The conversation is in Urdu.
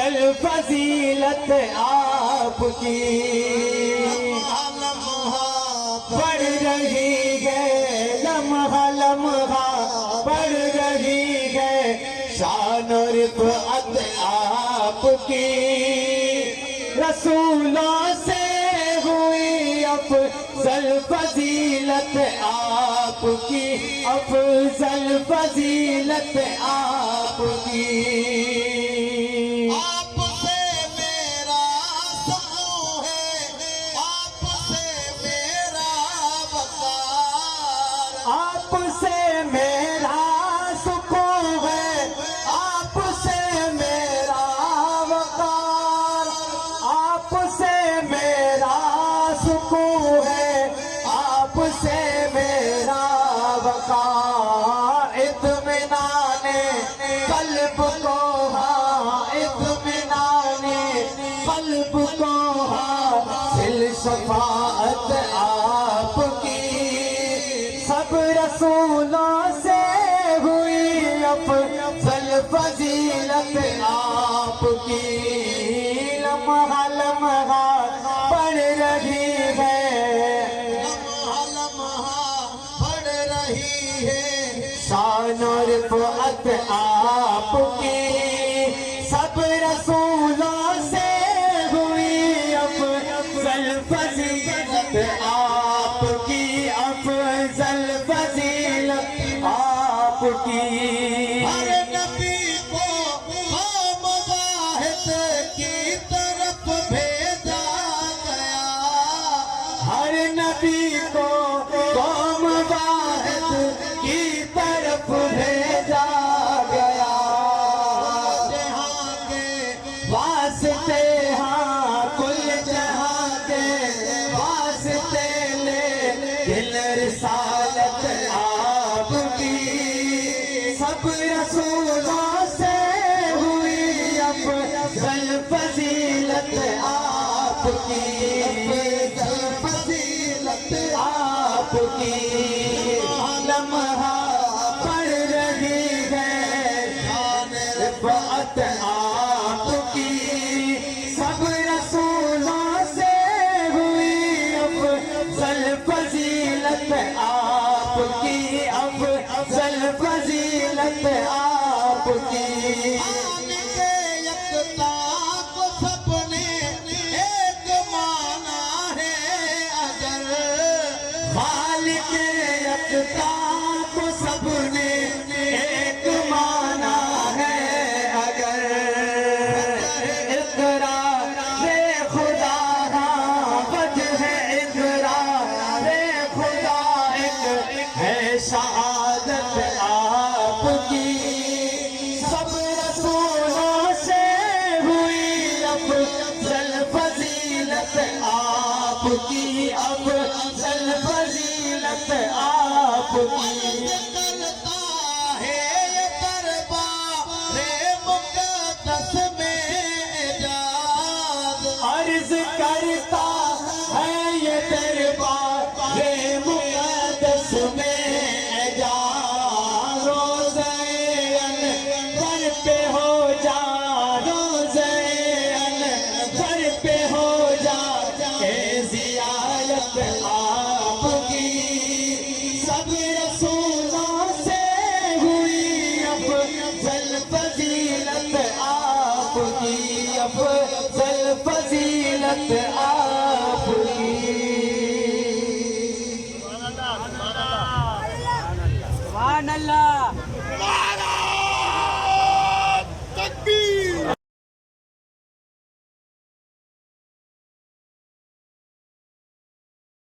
افضل فضیلت آپ کی بڑھ رہی ہے لمحہ لمحہ بڑھ رہی ہے شان و رفعت آپ کی رسولوں سے ہوئی افضل فضیلت آپ کی افضل فضیلت آپ کی آپ سے میرا سکون ہے آپ سے میرا وقار آپ سے میرا سکون ہے آپ سے میرا وقار آپ سے میرا سکون ہے آپ سے میرا وقار اطمینان قلب کو ہاں اطمینان قلب کو حاصل شفاعت آپ کی سب رسولوں سے ہوئی افضل فضیلت آپ کی لمحہ لمحہ بڑھ رہی ہے لمحہ لمحہ بڑھ رہی ہے شان و رفعت آپ کی سب رسولوں سے ہوئی افضل فضیلت آپ کی افضل فضیلت آپ کی ہر نبی کو قوم واحد کی طرف بھیجا گیا ہر نبی کو قوم واحد کی طرف بھیجا گیا جہاں کے واسطے ہاں کل جہاں کے واسطے لے دل رسالت آپ کی سب رسولوں سے ہوئی افضل فضیلت آپ کی افضل فضیلت آپ کی لمحہ بڑھ رہی ہے شان رفعت آپ کی سب رسولوں سے ہوئی افضل فضیلت آپ کی افضل فضیلت آپ کی آنے کے یکتا کو سب نے ایک مانا ہے اگر خالق یکتا کو سب نے ایک مانا ہے اگر اقرار خدا ہاں وجہ اقرار خدا ایک ہے شہادت آپ کی سب رسولوں سے ہوئی افضل فضیلت آپ کی افضل فضیلت آپ کی کرتا ہے یہ دربار مقدس میں اعجاز عرض کرتا ہے یہ دربار مقدس میں اعجاز روزے انور پہ ہو جا روزے انور پہ ہو جا اے زیارت آپ کی سب رسولوں سے ہوئی افضل فضیلت آپ کی افضل فضیلت آپ کی سبحان اللہ